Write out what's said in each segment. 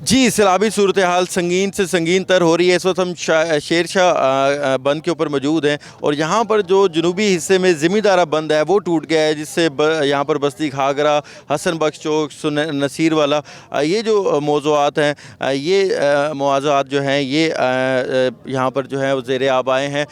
जी, सैलाबी सूरत हाल संगीन से संगीन तर हो रही है। इस वक्त हम शेर शाह बंद के ऊपर मौजूद हैं और यहाँ पर जो जनूबी हिस्से में ज़मींदारा बंद है वो टूट गया है, जिससे यहाँ पर बस्ती घाघरा, हसन बख्श चौक, नसीर वाला ये जो मौज़ूआत हैं, ये मुआवज़ात जो हैं ये यहाँ पर जो है वो ज़ेरे आब आए हैं।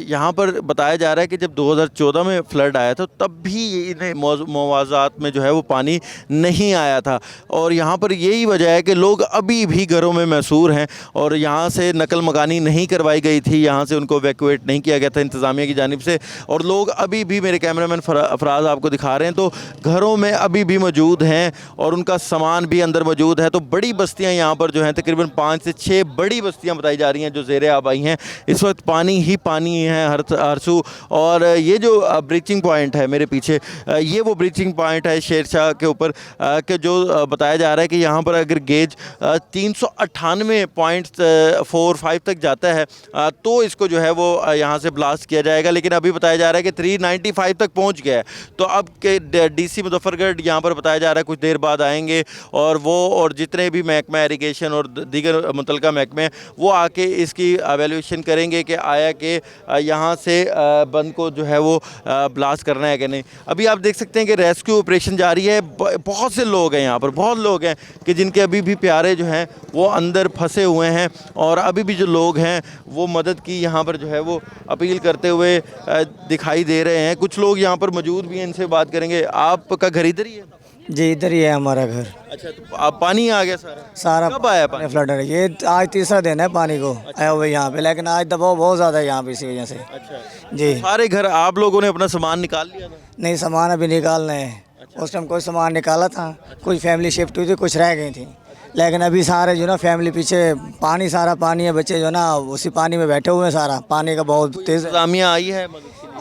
यहाँ पर बताया जा रहा है कि जब 2014 में फ्लड आया था तब भी इन्हें मुआवज़ात में जो है वो पानी नहीं आया था और यहाँ पर यही वजह है कि लोग अभी भी घरों में महसूर हैं और यहाँ से नकल मकानी नहीं करवाई गई थी, यहाँ से उनको इवैक्यूएट नहीं किया गया था इंतज़ामिया की जानिब से और लोग अभी भी, मेरे कैमरामैन अफराज आपको दिखा रहे हैं, तो घरों में अभी भी मौजूद हैं और उनका सामान भी अंदर मौजूद है। तो बड़ी बस्तियाँ यहाँ पर जो हैं, तकरीबन 5 से 6 बड़ी बस्तियाँ बताई जा रही हैं जो ज़ेरे आब आई हैं। इस वक्त पानी ही पानी है हर सू। और ये जो ब्रीचिंग पॉइंट है मेरे पीछे, ये वो ब्रीचिंग पॉइंट है शेर शाह के ऊपर कि जो बताया जा रहा है कि यहाँ पर अगर गेज 398.45 तक जाता है तो इसको जो है वो यहाँ से ब्लास्ट किया जाएगा, लेकिन अभी बताया जा रहा है कि 395 तक पहुँच गया है। तो अब के डीसी मुजफ्फरगढ़ यहाँ पर बताया जा रहा है कुछ देर बाद आएंगे और वो और जितने भी महकमा इरिगेशन और दीगर मुतलका महकमे वो आके इसकी एवेल्यूशन करेंगे कि आया कि यहाँ से बंद को जो है वो ब्लास्ट करना है कि नहीं। अभी आप देख सकते हैं कि रेस्क्यू ऑपरेशन जारी है। बहुत से लोग हैं यहाँ पर, बहुत लोग हैं कि जिनके अभी भी प्यारे जो हैं वो अंदर फंसे हुए हैं और अभी भी जो लोग हैं वो मदद की यहाँ पर जो है वो अपील करते हुए दिखाई दे रहे हैं। कुछ लोग यहाँ पर मौजूद भी हैं, इनसे बात करेंगे। आपका घर इधर ही है? जी इधर ही है हमारा घर। अच्छा, तो आप पानी आ गया सारा? कब आया पानी? फ्लड है ये आज तीसरा दिन है पानी को आया हुआ यहाँ पे, लेकिन आज दबाव बहुत ज़्यादा है यहाँ पे इसी वजह से। अच्छा जी, सारे घर आप लोगों ने अपना सामान निकाल लिया था? नहीं, सामान अभी निकालना है। उस टाइम कोई सामान निकाला था, कुछ फैमिली शिफ्ट हुई थी, कुछ रह गई थी, लेकिन अभी सारे जो ना फैमिली पीछे पानी, सारा पानी है, बच्चे जो ना उसी पानी में बैठे हुए हैं। सारा पानी का बहुत तेज़ इंतजामिया आई है?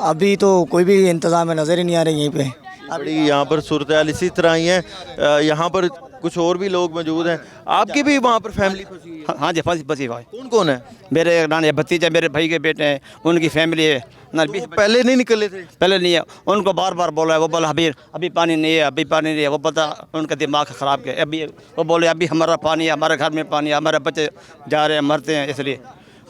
अभी तो कोई भी इंतज़ाम में नज़र ही नहीं आ रही यहीं पे। बड़ी यहाँ पर सूरत हाल इसी तरह ही है। यहाँ पर कुछ और भी लोग मौजूद हैं। आपकी भी वहाँ पर फैमिली फंसी है? हाँ जी, फंसी भाई। कौन कौन है? मेरे नानी भतीजा, मेरे भाई के बेटे हैं, उनकी फैमिली है ना। तो पहले नहीं निकले थे? पहले नहीं है, उनको बार बार बोला है, वो बोला अभी पानी नहीं है, अभी पानी नहीं है। वो पता उनका दिमाग ख़राब किया। अभी वो बोले अभी हमारा पानी है, हमारे घर में पानी है, हमारे बच्चे जा रहे हैं, मरते हैं, इसलिए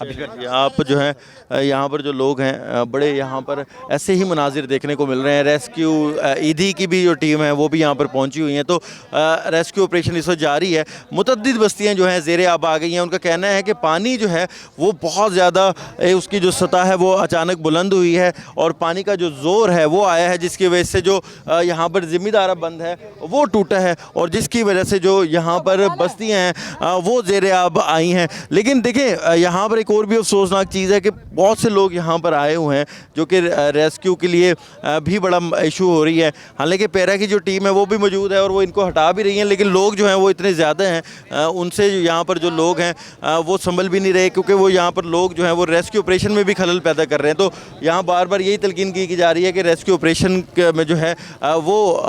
अभी आप जो है यहाँ पर जो लोग हैं बड़े यहाँ पर ऐसे ही मनाजिर देखने को मिल रहे हैं। रेस्क्यू ईदी की भी जो टीम है वो भी यहाँ पर पहुँची हुई है। तो रेस्क्यू ऑपरेशन इस वक्त जारी है। मुतअद्दिद बस्तियाँ जो हैं ज़ेरे आब आ गई हैं। उनका कहना है कि पानी जो है वो बहुत ज़्यादा, उसकी जो सतह है वो अचानक बुलंद हुई है और पानी का जो ज़ोर है वो आया है, जिसकी वजह से जो यहाँ पर ज़मींदारा बंद है वो टूटा है और जिसकी वजह से जो यहाँ पर बस्तियाँ हैं वो ज़ेरे आब आई हैं। लेकिन देखें, यहाँ पर और भी अफसोसनाक चीज़ है कि बहुत से लोग यहाँ पर आए हुए हैं जो कि रेस्क्यू के लिए भी बड़ा इशू हो रही है। हालांकि पैरा की जो टीम है वो भी मौजूद है और वो इनको हटा भी रही हैं, लेकिन लोग जो हैं वो इतने ज़्यादा हैं, उनसे यहाँ पर जो लोग हैं वो संभल भी नहीं रहे, क्योंकि वो यहाँ पर लोग जो हैं वो रेस्क्यू ऑपरेशन में भी खलल पैदा कर रहे हैं। तो यहाँ बार बार यही तलकीन की जा रही है कि रेस्क्यू ऑपरेशन में जो है वो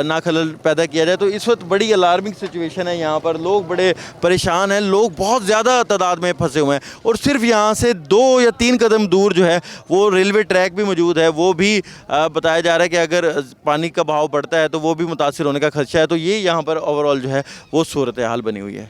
ना खलल पैदा किया जाए। तो इस वक्त बड़ी अलार्मिंग सिचुएशन है। यहाँ पर लोग बड़े परेशान हैं, लोग बहुत ज़्यादा तादाद में फंसे हुए हैं और सिर्फ यहाँ से 2 या 3 कदम दूर जो है वो रेलवे ट्रैक भी मौजूद है। वो भी बताया जा रहा है कि अगर पानी का बहाव बढ़ता है तो वो भी मुतासिर होने का खदशा है। तो ये यहाँ पर ओवरऑल जो है वो सूरत हाल बनी हुई है।